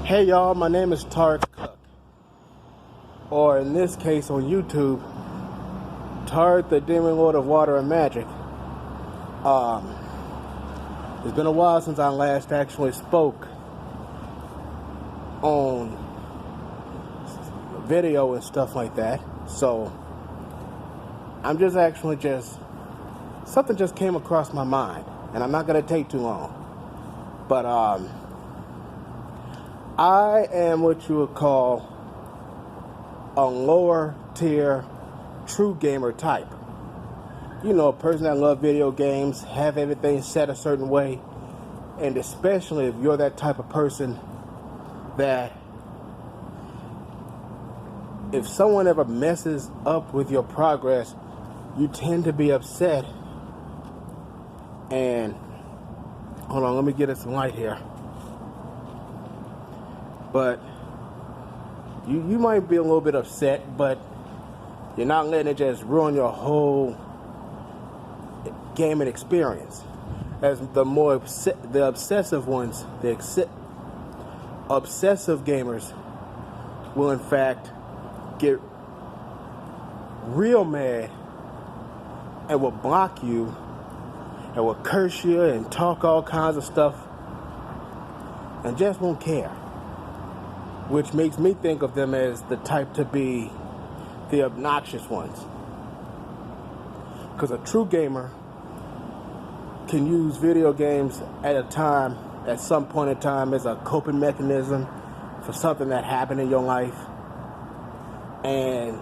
Hey y'all, my name is Tart Cook, or in this case on YouTube, Tart the Demon Lord of Water and Magic. It's been a while since I last actually spoke on video and stuff like that, so I'm something just came across my mind, and I'm not going to take too long, but I am what you would call a lower tier true gamer type. You know, a person that loves video games, have everything set a certain way, and especially if you're that type of person that if someone ever messes up with your progress, you tend to be upset. And hold on, let me get us some light here. But you might be a little bit upset, but you're not letting it just ruin your whole gaming experience. As the obsessive ones, obsessive gamers will in fact get real mad and will block you and will curse you and talk all kinds of stuff and just won't care. Which makes me think of them as the type to be the obnoxious ones. Because a true gamer can use video games at some point in time, as a coping mechanism for something that happened in your life. And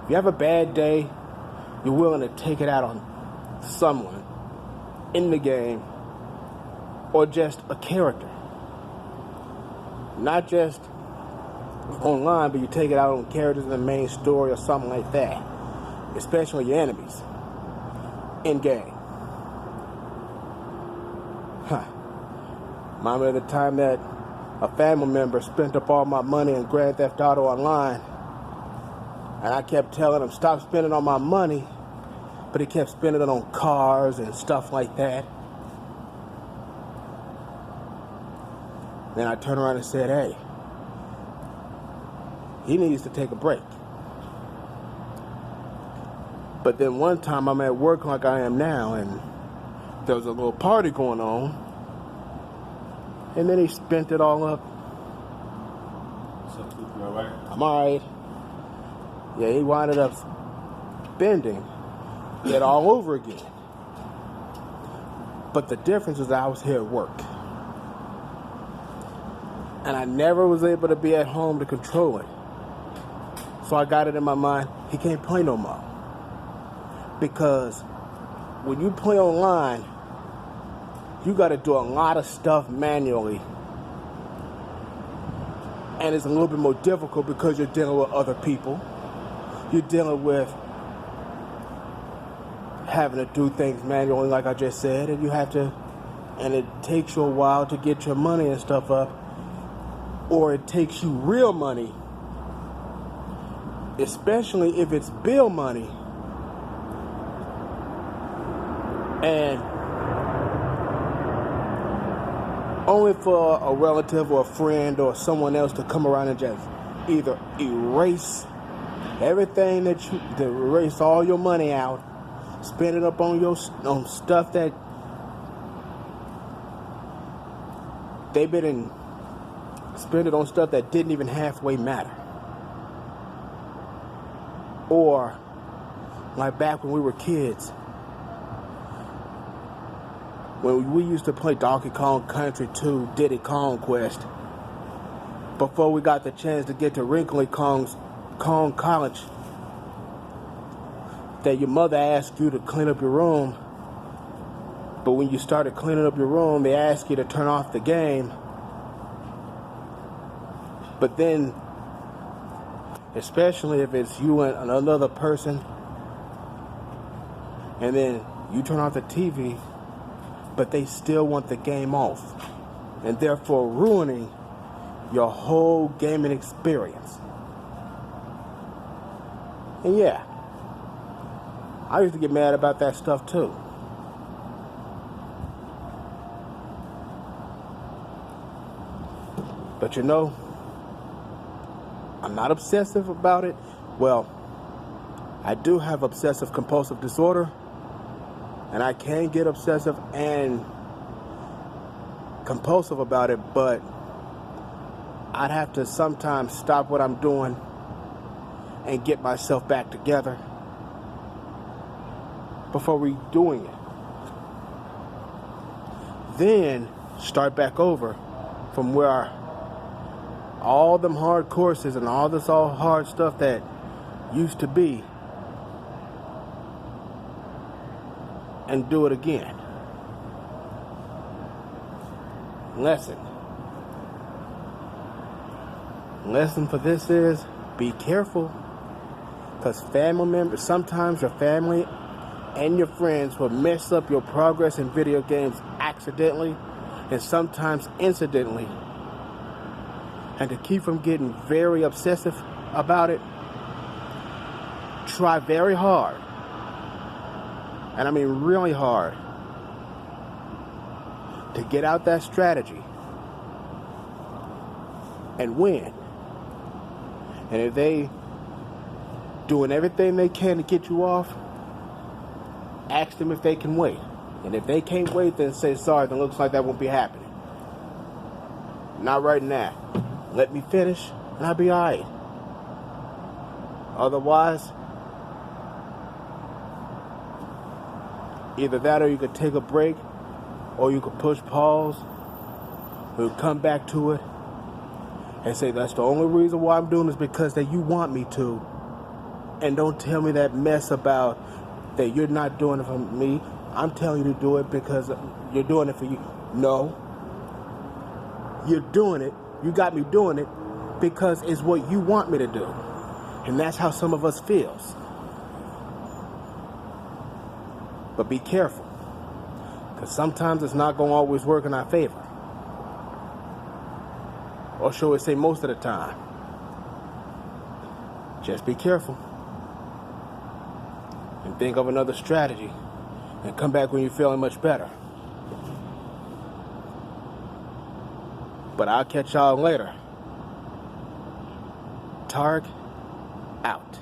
if you have a bad day, you're willing to take it out on someone in the game or just a character. Not just online, but you take it out on characters in the main story or something like that. Especially your enemies in game. Remind me of the time that a family member spent up all my money in Grand Theft Auto Online, and I kept telling him stop spending on my money, but he kept spending it on cars and stuff like that. Then I turned around and said, hey, he needs to take a break. But then one time I'm at work like I am now, and there was a little party going on, and then he spent it all up. What's up, Coop? You alright? I'm alright. Yeah, he winded up spending it all over again. But the difference is I was here at work. And I never was able to be at home to control it. So I got it in my mind, he can't play no more. Because when you play online, you got to do a lot of stuff manually. And it's a little bit more difficult because you're dealing with other people. You're dealing with having to do things manually, like I just said. And it takes you a while to get your money and stuff up. Or it takes you real money, especially if it's bill money, and only for a relative or a friend or someone else to come around and just either erase everything to erase all your money out, spend it up on stuff that they've been in. Spend it on stuff that didn't even halfway matter. Or, like back when we were kids, when we used to play Donkey Kong Country 2, Diddy Kong Quest, before we got the chance to get to Wrinkly Kong College, that your mother asked you to clean up your room, but when you started cleaning up your room, they asked you to turn off the game. But then, especially if it's you and another person, and then you turn off the TV, but they still want the game off, and therefore ruining your whole gaming experience. And yeah, I used to get mad about that stuff too. But you know, I'm not obsessive about it. Well, I do have obsessive compulsive disorder, and I can get obsessive and compulsive about it, but I'd have to sometimes stop what I'm doing and get myself back together before redoing it. Then start back over from where all them hard courses and all this all hard stuff that used to be, and do it again. Lesson for this is be careful, because family members, sometimes your family and your friends will mess up your progress in video games accidentally and sometimes incidentally. And to keep from getting very obsessive about it, try very hard, and I mean really hard, to get out that strategy and win. And if they doing everything they can to get you off, ask them if they can wait. And if they can't wait, then say sorry, then looks like that won't be happening. Not right now. Let me finish and I'll be alright. Otherwise, either that or you could take a break, or you could push pause, or you come back to it and say that's the only reason why I'm doing this, because that you want me to. And don't tell me that mess about that you're not doing it for me. I'm telling you to do it because you're doing it for you. No. You're doing it. You got me doing it because it's what you want me to do. And that's how some of us feels. But be careful, because sometimes it's not going to always work in our favor. Or shall we say most of the time. Just be careful. And think of another strategy. And come back when you're feeling much better. But I'll catch y'all later. Targ out.